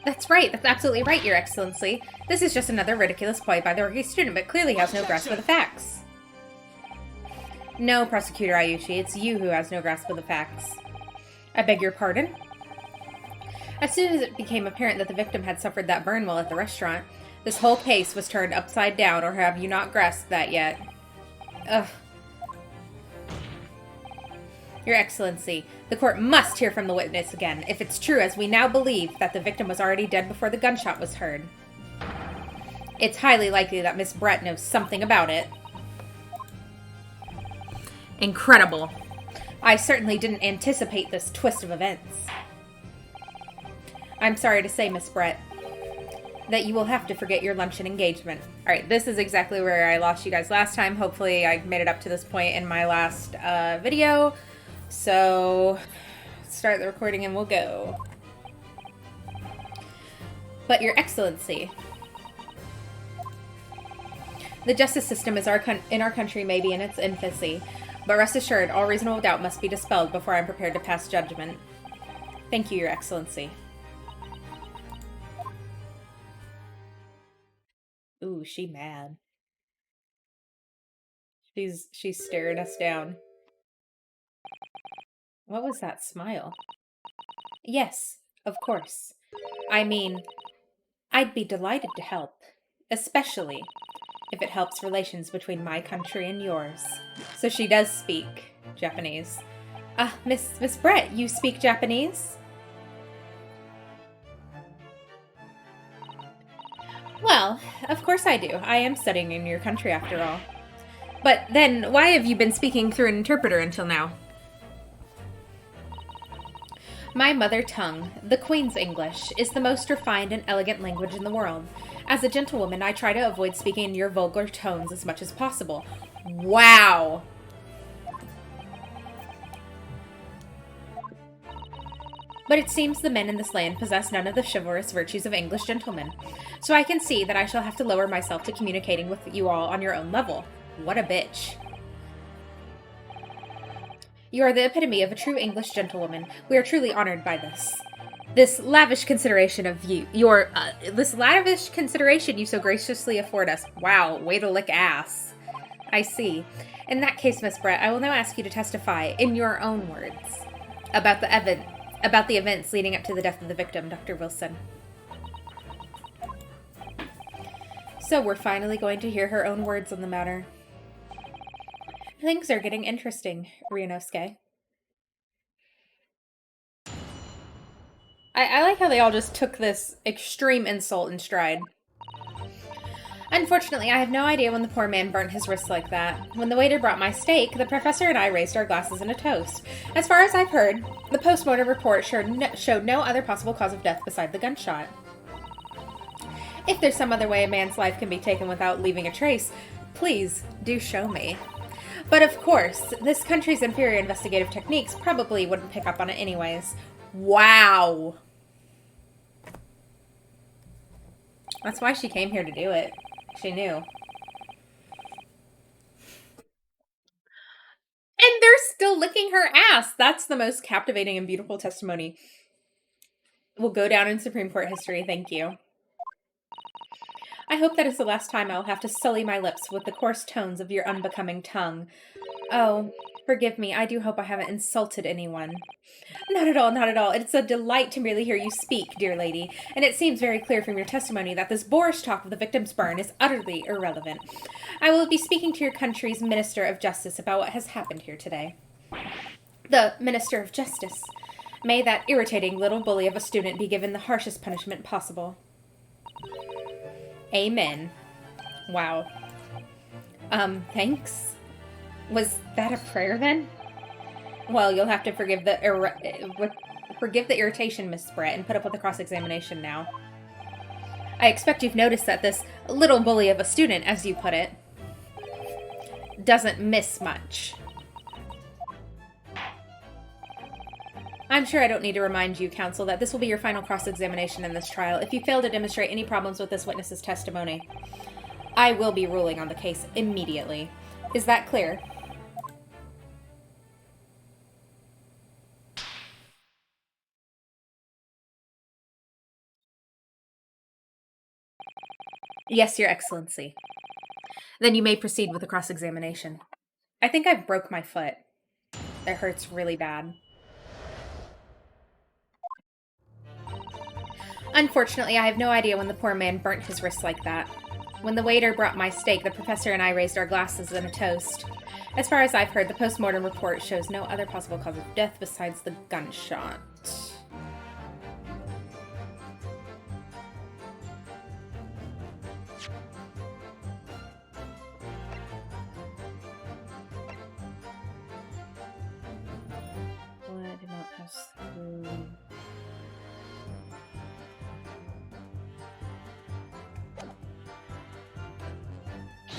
That's right. That's absolutely right, Your Excellency. This is just another ridiculous ploy by the rookie student, but clearly has no grasp of the facts. No, Prosecutor Ayushi, it's you who has no grasp of the facts. I beg your pardon? As soon as it became apparent that the victim had suffered that burn while at the restaurant, this whole case was turned upside down, or have you not grasped that yet? Ugh. Your Excellency, the court must hear from the witness again, if it's true, as we now believe, that the victim was already dead before the gunshot was heard. It's highly likely that Miss Brett knows something about it. Incredible. I certainly didn't anticipate this twist of events. I'm sorry to say, Miss Brett, that you will have to forget your luncheon engagement. Alright, this is exactly where I lost you guys last time. Hopefully I made it up to this point in my last video. So, start the recording and we'll go. But Your Excellency, the justice system is in our country may be in its infancy, but rest assured, all reasonable doubt must be dispelled before I'm prepared to pass judgment. Thank you, Your Excellency. Ooh, she mad. She's staring us down. What was that smile? Yes, of course. I mean, I'd be delighted to help, especially if it helps relations between my country and yours. So she does speak Japanese. Miss Brett, you speak Japanese? Well, of course I do. I am studying in your country after all. But then, why have you been speaking through an interpreter until now? My mother tongue, the Queen's English, is the most refined and elegant language in the world. As a gentlewoman, I try to avoid speaking in your vulgar tones as much as possible. Wow! But it seems the men in this land possess none of the chivalrous virtues of English gentlemen. So I can see that I shall have to lower myself to communicating with you all on your own level. What a bitch. You are the epitome of a true English gentlewoman. We are truly honored by this. This lavish consideration of you, this lavish consideration you so graciously afford us. Wow, way to lick ass. I see. In that case, Miss Brett, I will now ask you to testify, in your own words, about the events leading up to the death of the victim, Dr. Wilson. So we're finally going to hear her own words on the matter. Things are getting interesting, Ryunosuke. I like how they all just took this extreme insult in stride. Unfortunately, I have no idea when the poor man burnt his wrists like that. When the waiter brought my steak, the professor and I raised our glasses in a toast. As far as I've heard, the post-mortem report showed no other possible cause of death beside the gunshot. If there's some other way a man's life can be taken without leaving a trace, please do show me. But of course, this country's inferior investigative techniques probably wouldn't pick up on it anyways. Wow. That's why she came here to do it. She knew. And they're still licking her ass. That's the most captivating and beautiful testimony. Will go down in Supreme Court history. Thank you. I hope that is the last time I'll have to sully my lips with the coarse tones of your unbecoming tongue. Oh, forgive me. I do hope I haven't insulted anyone. Not at all, not at all. It's a delight to merely hear you speak, dear lady, and it seems very clear from your testimony that this boorish talk of the victim's burn is utterly irrelevant. I will be speaking to your country's Minister of Justice about what has happened here today. The Minister of Justice. May that irritating little bully of a student be given the harshest punishment possible. Amen. Wow. Thanks. Was that a prayer then? Well, you'll have to forgive the irritation, Miss Brett, and put up with the cross-examination now. I expect you've noticed that this little bully of a student, as you put it, doesn't miss much. I'm sure I don't need to remind you, counsel, that this will be your final cross-examination in this trial. If you fail to demonstrate any problems with this witness's testimony, I will be ruling on the case immediately. Is that clear? Yes, Your Excellency. Then you may proceed with the cross-examination. I think I broke my foot. It hurts really bad. Unfortunately, I have no idea when the poor man burnt his wrist like that. When the waiter brought my steak, the professor and I raised our glasses in a toast. As far as I've heard, the post-mortem report shows no other possible cause of death besides the gunshot. Blood did not pass through.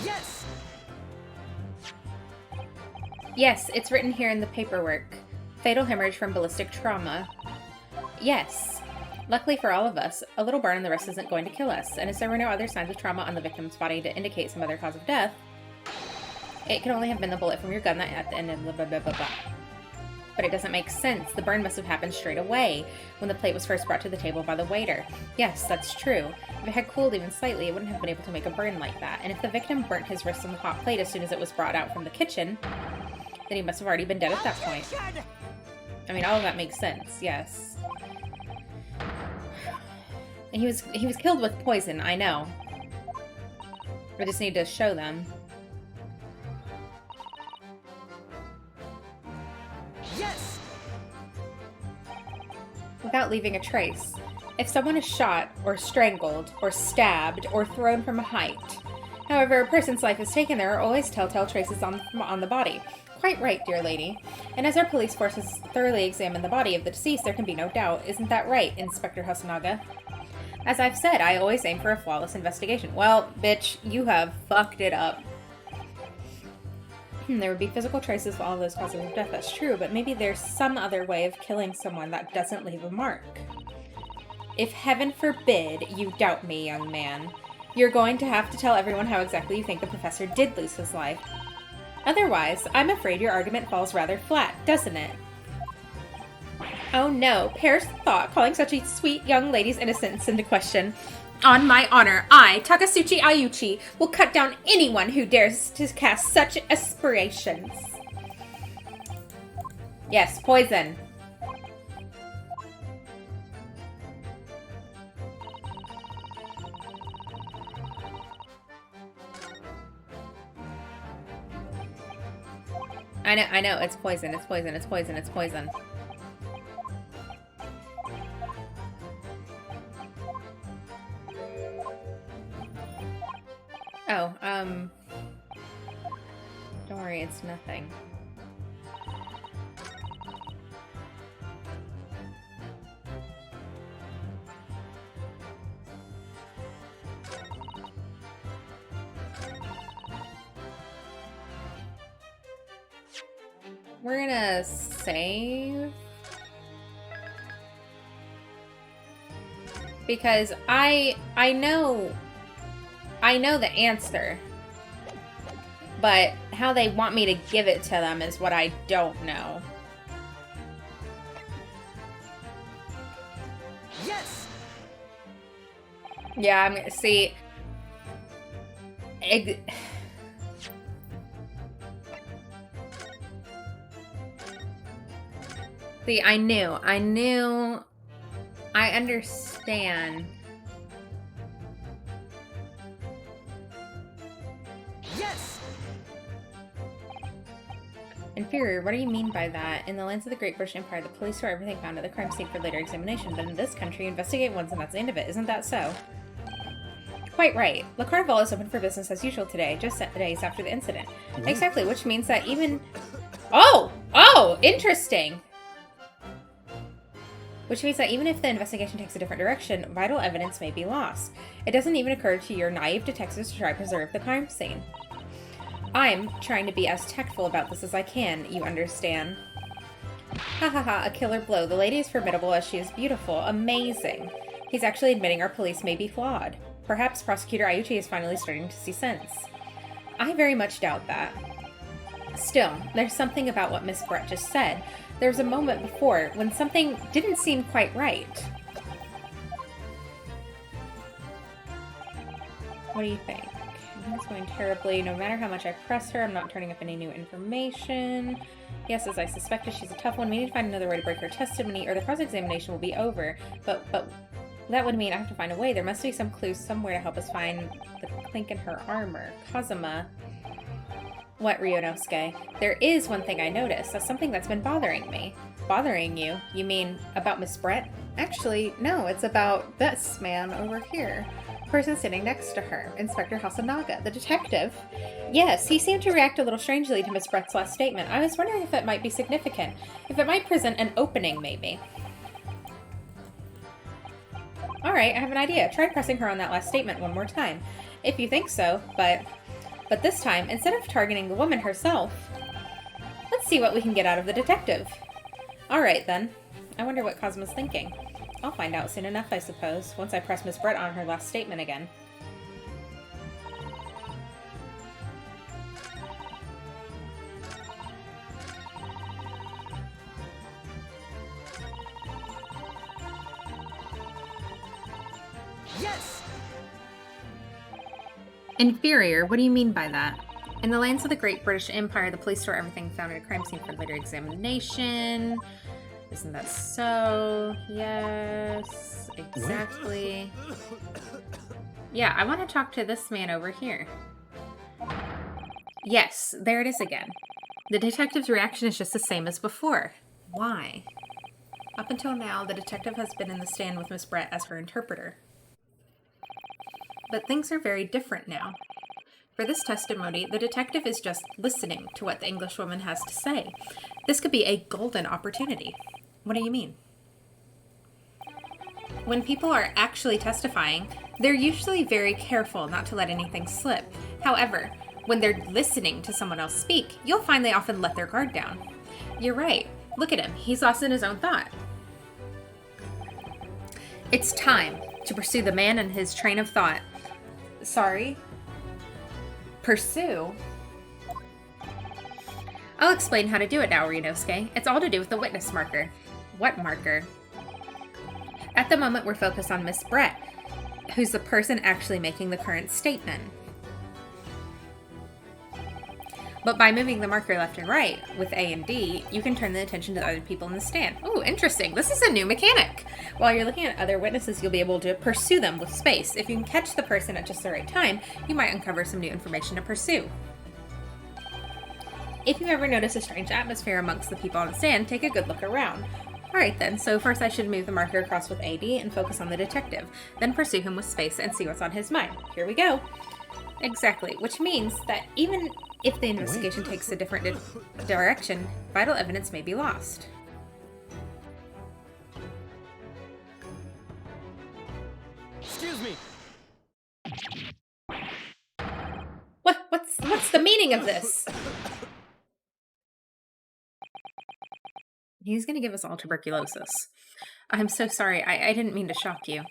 Yes! Yes, it's written here in the paperwork. Fatal hemorrhage from ballistic trauma. Yes. Luckily for all of us, a little burn on the wrist isn't going to kill us, and as there were no other signs of trauma on the victim's body to indicate some other cause of death, it could only have been the bullet from your gun that at the end of blah blah blah blah blah. But it doesn't make sense. The burn must have happened straight away, when the plate was first brought to the table by the waiter. Yes, that's true. If it had cooled even slightly, it wouldn't have been able to make a burn like that. And if the victim burnt his wrist on the hot plate as soon as it was brought out from the kitchen, then he must have already been dead at that point. I mean, all of that makes sense, yes. And he was killed with poison, I know. I just need to show them. Yes! Without leaving a trace. If someone is shot, or strangled, or stabbed, or thrown from a height. However, a person's life is taken, there are always telltale traces on the body. Quite right, dear lady. And as our police force has thoroughly examined the body of the deceased, there can be no doubt. Isn't that right, Inspector Hasanaga? As I've said, I always aim for a flawless investigation. Well, bitch, you have fucked it up. There would be physical traces of all those causes of death, that's true, but maybe there's some other way of killing someone that doesn't leave a mark. If heaven forbid you doubt me, young man, you're going to have to tell everyone how exactly you think the professor did lose his life. Otherwise, I'm afraid your argument falls rather flat, doesn't it? Oh no, perish the thought, calling such a sweet young lady's innocence into question. On my honor, I, Takasuchi Ayuchi, will cut down anyone who dares to cast such aspirations. Yes, poison. I know, it's poison, it's poison, it's poison, it's poison. Oh, don't worry, it's nothing. We're gonna save. Because I know the answer. But how they want me to give it to them is what I don't know. Yes! Yeah, I'm gonna see. See, I understand. Yes! Inferior, what do you mean by that? In the lands of the Great British Empire, the police store everything found at the crime scene for later examination, but in this country, investigate once and that's the end of it. Isn't that so? Quite right. Le Carnival is open for business as usual today, just days after the incident. Exactly, which means that even... Oh! Interesting! Which means that even if the investigation takes a different direction, vital evidence may be lost. It doesn't even occur to your naive detectives to try to preserve the crime scene. I'm trying to be as tactful about this as I can, you understand. Ha ha ha, a killer blow. The lady is formidable as she is beautiful. Amazing. He's actually admitting our police may be flawed. Perhaps Prosecutor Ayuchi is finally starting to see sense. I very much doubt that. Still, there's something about what Miss Brett just said. There was a moment before when something didn't seem quite right. What do you think? It's going terribly. No matter how much I press her, I'm not turning up any new information. Yes, as I suspected, she's a tough one. We need to find another way to break her testimony, or the cross-examination will be over. But that would mean I have to find a way. There must be some clues somewhere to help us find the clink in her armor. Kazuma. What, Ryunosuke? There is one thing I noticed. That's something that's been bothering me. Bothering you? You mean about Miss Brett? Actually, no, it's about this man over here. Person sitting next to her, Inspector Hasanaga, the detective. Yes, he seemed to react a little strangely to Miss Brett's last statement. I was wondering if it might be significant, if it might present an opening, maybe. Alright, I have an idea. Try pressing her on that last statement one more time. If you think so, but this time, instead of targeting the woman herself, let's see what we can get out of the detective. Alright then. I wonder what Kazuma's thinking. I'll find out soon enough, I suppose, once I press Miss Brett on her last statement again. Yes! Inferior? What do you mean by that? In the lands of the Great British Empire, the police store everything found at a crime scene for later examination. Isn't that so? Yes, exactly. Yeah, I want to talk to this man over here. Yes, there it is again. The detective's reaction is just the same as before. Why? Up until now, the detective has been in the stand with Miss Brett as her interpreter. But things are very different now. For this testimony, the detective is just listening to what the Englishwoman has to say. This could be a golden opportunity. What do you mean? When people are actually testifying, they're usually very careful not to let anything slip. However, when they're listening to someone else speak, you'll find they often let their guard down. You're right. Look at him. He's lost in his own thought. It's time to pursue the man and his train of thought. Sorry? Pursue? I'll explain how to do it now, Ryunosuke. It's all to do with the witness marker. What marker? At the moment, we're focused on Miss Brett, who's the person actually making the current statement. But by moving the marker left and right, with A and D, you can turn the attention to other people in the stand. Ooh, interesting. This is a new mechanic. While you're looking at other witnesses, you'll be able to pursue them with space. If you can catch the person at just the right time, you might uncover some new information to pursue. If you ever notice a strange atmosphere amongst the people on the stand, take a good look around. Alright then, so first I should move the marker across with AD and focus on the detective, then pursue him with space and see what's on his mind. Here we go. Exactly, which means that even if the investigation takes a different direction, vital evidence may be lost. Excuse me. What's the meaning of this? He's gonna give us all tuberculosis. I'm so sorry, I didn't mean to shock you.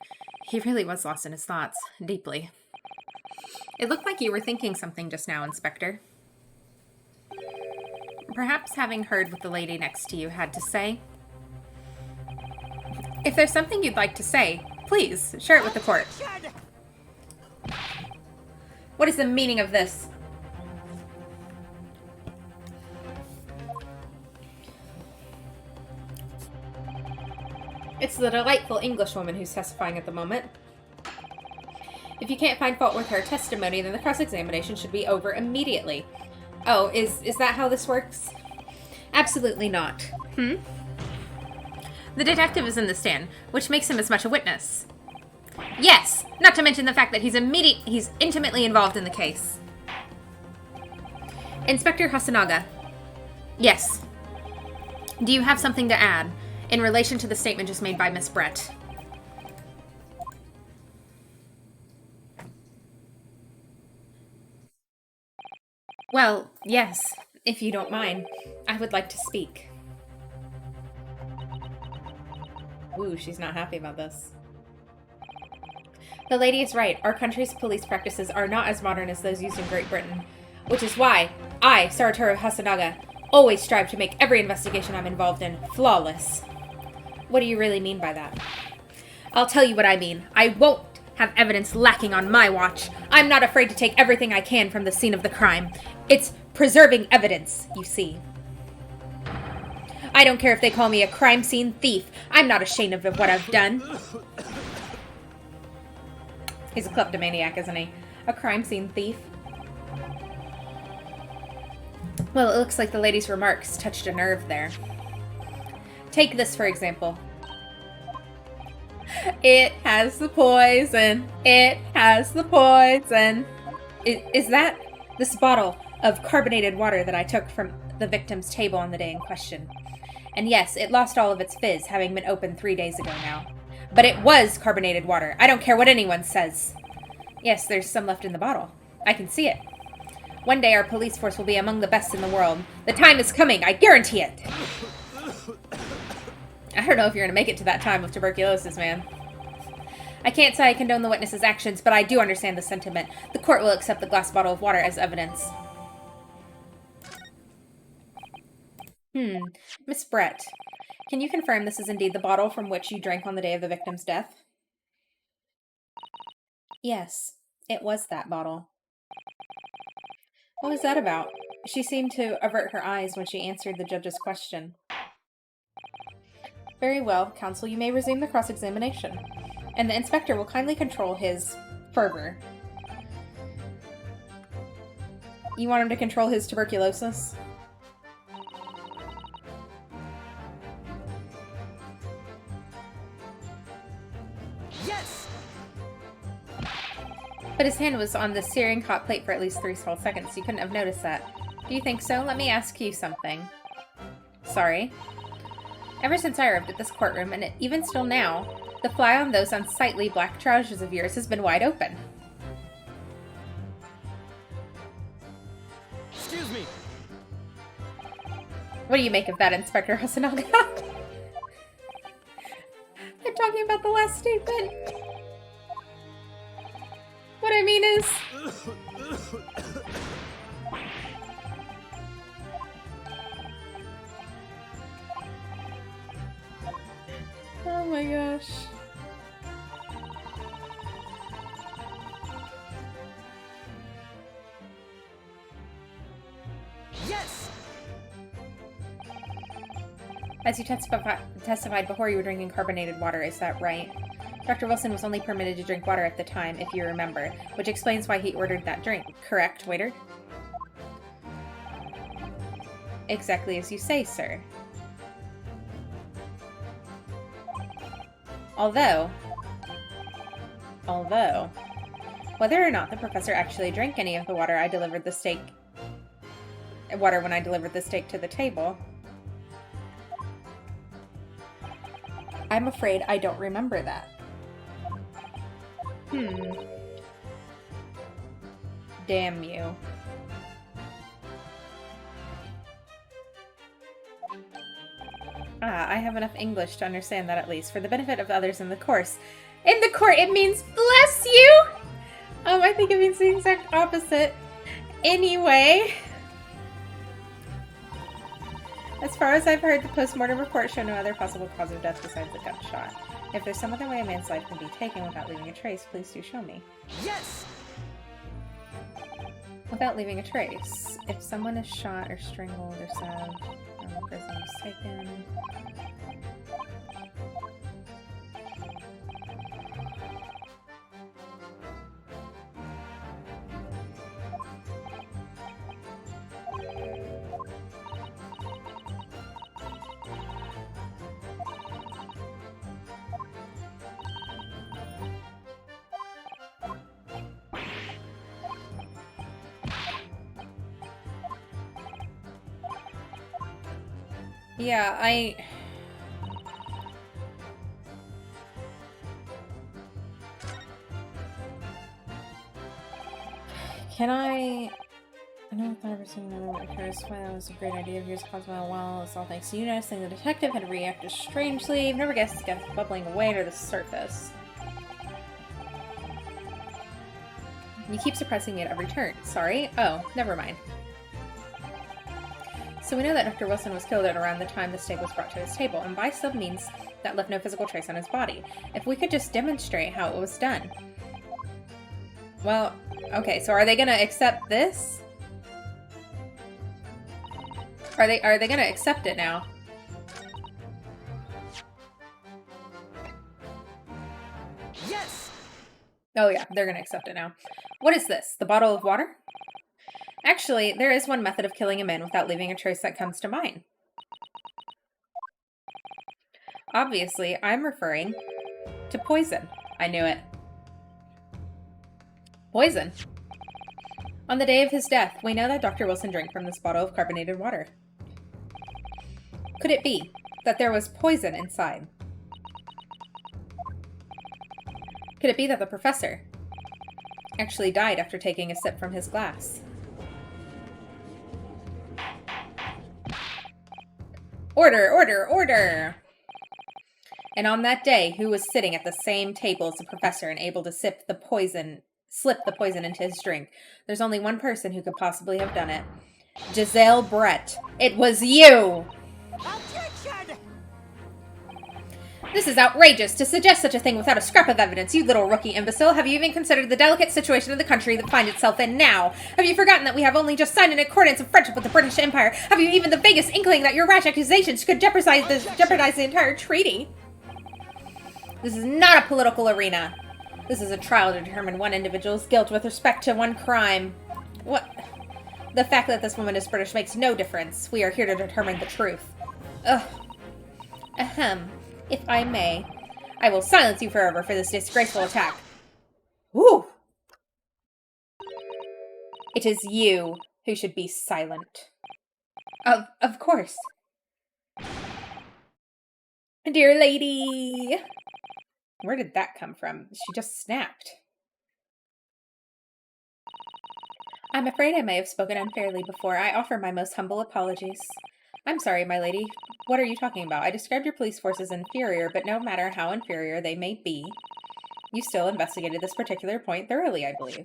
He really was lost in his thoughts, deeply. It looked like you were thinking something just now, Inspector. Perhaps having heard what the lady next to you had to say. If there's something you'd like to say, please, share it with the court. What is the meaning of this? It's the delightful Englishwoman who's testifying at the moment. If you can't find fault with her testimony, then the cross-examination should be over immediately. Oh, is that how this works? Absolutely not. The detective is in the stand, which makes him as much a witness. Yes, not to mention the fact that he's intimately involved in the case. Inspector Hasanaga. Yes. Do you have something to add in relation to the statement just made by Miss Brett? Well, yes, if you don't mind. I would like to speak. Ooh, she's not happy about this. The lady is right. Our country's police practices are not as modern as those used in Great Britain, which is why I, Saratoru Hasanaga, always strive to make every investigation I'm involved in flawless. What do you really mean by that? I'll tell you what I mean. I won't have evidence lacking on my watch. I'm not afraid to take everything I can from the scene of the crime. It's preserving evidence, you see. I don't care if they call me a crime scene thief. I'm not ashamed of what I've done. He's a kleptomaniac, isn't he? A crime scene thief. Well, it looks like the lady's remarks touched a nerve there. Take this, for example. It has the poison. It has the poison. Is that this bottle of carbonated water that I took from the victim's table on the day in question? And yes, it lost all of its fizz, having been opened 3 days ago now. But it was carbonated water. I don't care what anyone says. Yes, there's some left in the bottle. I can see it. One day our police force will be among the best in the world. The time is coming, I guarantee it. I don't know if you're going to make it to that time with tuberculosis, man. I can't say I condone the witness's actions, but I do understand the sentiment. The court will accept the glass bottle of water as evidence. Miss Brett, can you confirm this is indeed the bottle from which you drank on the day of the victim's death? Yes, it was that bottle. What was that about? She seemed to avert her eyes when she answered the judge's question. Very well, counsel, you may resume the cross-examination. And the inspector will kindly control his fervor. You want him to control his tuberculosis? Yes! But his hand was on the searing hot plate for at least 3 small seconds. You couldn't have noticed that. Do you think so? Let me ask you something. Sorry. Ever since I arrived at this courtroom, and even still now, the fly on those unsightly black trousers of yours has been wide open. Excuse me! What do you make of that, Inspector Hasanaga? I'm talking about the last statement. What I mean is... Oh my gosh. Yes! As you testified before, you were drinking carbonated water, is that right? Dr. Wilson was only permitted to drink water at the time, if you remember, which explains why he ordered that drink. Correct, waiter? Exactly as you say, sir. Although, whether or not the professor actually drank any of the water when I delivered the steak to the table, I'm afraid I don't remember that. Damn you. I have enough English to understand that at least, for the benefit of others in the course. In the court, it means bless you! I think it means the exact opposite. Anyway. As far as I've heard, the post-mortem report showed no other possible cause of death besides the gunshot. If there's some other way a man's life can be taken without leaving a trace, please do show me. Yes! Without leaving a trace. If someone is shot or strangled or stabbed, and the person is taken... Yeah, I know if I ever seen another one occurs. Why that was a great idea of yours caused by a while. It's all thanks to you noticing the detective had reacted strangely. You've never guessed it's gas bubbling away under the surface. You keep surprising me at every turn. Sorry? Oh, never mind. So we know that Dr. Wilson was killed at around the time the steak was brought to his table, and by some means that left no physical trace on his body. If we could just demonstrate how it was done. Well, okay, so are they gonna accept this? Are they gonna accept it now? Yes! Oh yeah, they're gonna accept it now. What is this? The bottle of water? Actually, there is one method of killing a man without leaving a trace that comes to mind. Obviously, I'm referring to poison. I knew it. Poison. On the day of his death, we know that Dr. Wilson drank from this bottle of carbonated water. Could it be that there was poison inside? Could it be that the professor actually died after taking a sip from his glass? Order, order, order! And on that day, who was sitting at the same table as the professor and able to slip the poison into his drink? There's only one person who could possibly have done it. Giselle Brett. It was you! Objection! This is outrageous. To suggest such a thing without a scrap of evidence, you little rookie imbecile. Have you even considered the delicate situation of the country that finds itself in now? Have you forgotten that we have only just signed an accordance of friendship with the British Empire? Have you even the vaguest inkling that your rash accusations could jeopardize the entire treaty? This is not a political arena. This is a trial to determine one individual's guilt with respect to one crime. What? The fact that this woman is British makes no difference. We are here to determine the truth. Ugh. Ahem. If I may, I will silence you forever for this disgraceful attack. Woo! It is you who should be silent. Of course. Dear lady! Where did that come from? She just snapped. I'm afraid I may have spoken unfairly before. I offer my most humble apologies. I'm sorry, my lady. What are you talking about? I described your police force as inferior, but no matter how inferior they may be, you still investigated this particular point thoroughly, I believe.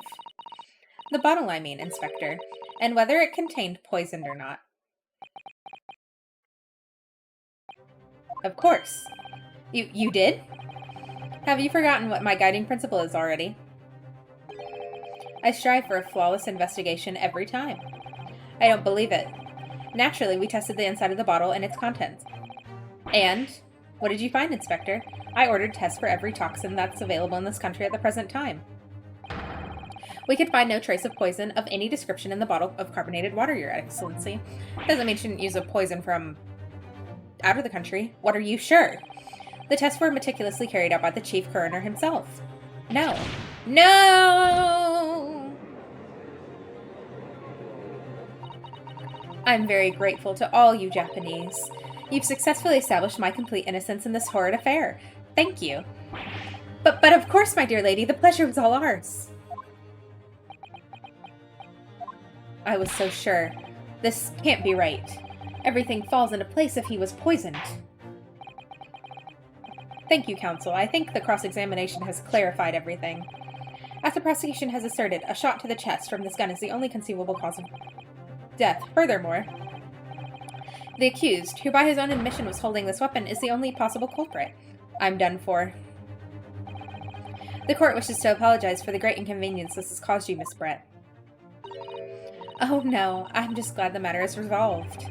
The bottle, I mean, Inspector, and whether it contained poison or not. Of course. You did? Have you forgotten what my guiding principle is already? I strive for a flawless investigation every time. I don't believe it. Naturally, we tested the inside of the bottle and its contents. And? What did you find, Inspector? I ordered tests for every toxin that's available in this country at the present time. We could find no trace of poison of any description in the bottle of carbonated water, Your Excellency. Doesn't mean you shouldn't use a poison from out of the country. What are you sure? The tests were meticulously carried out by the chief coroner himself. No. No! I'm very grateful to all you Japanese. You've successfully established my complete innocence in this horrid affair. Thank you. But of course, my dear lady, the pleasure was all ours. I was so sure. This can't be right. Everything falls into place if he was poisoned. Thank you, counsel. I think the cross-examination has clarified everything. As the prosecution has asserted, a shot to the chest from this gun is the only conceivable cause of death. Furthermore, the accused, who by his own admission was holding this weapon, is the only possible culprit. I'm done for. The court wishes to apologize for the great inconvenience this has caused you, Miss Brett. Oh no, I'm just glad the matter is resolved.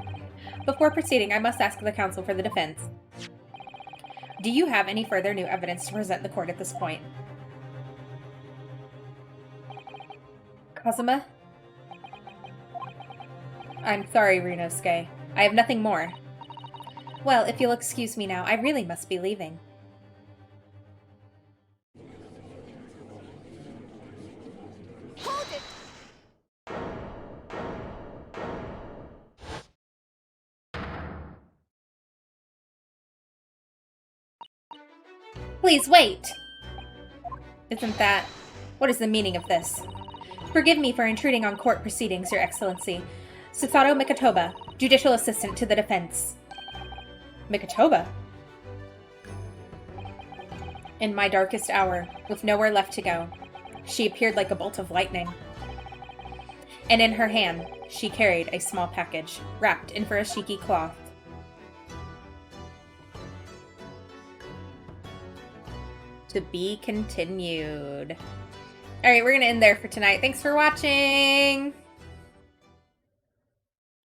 Before proceeding, I must ask the counsel for the defense. Do you have any further new evidence to present the court at this point? Kazuma? I'm sorry, Rinosuke. I have nothing more. Well, if you'll excuse me now, I really must be leaving. Hold it! Please wait! Isn't that... What is the meaning of this? Forgive me for intruding on court proceedings, Your Excellency. Susato Mikotoba, Judicial Assistant to the Defense. Mikotoba? In my darkest hour, with nowhere left to go, she appeared like a bolt of lightning. And in her hand, she carried a small package, wrapped in furoshiki cloth. To be continued. All right, we're going to end there for tonight. Thanks for watching.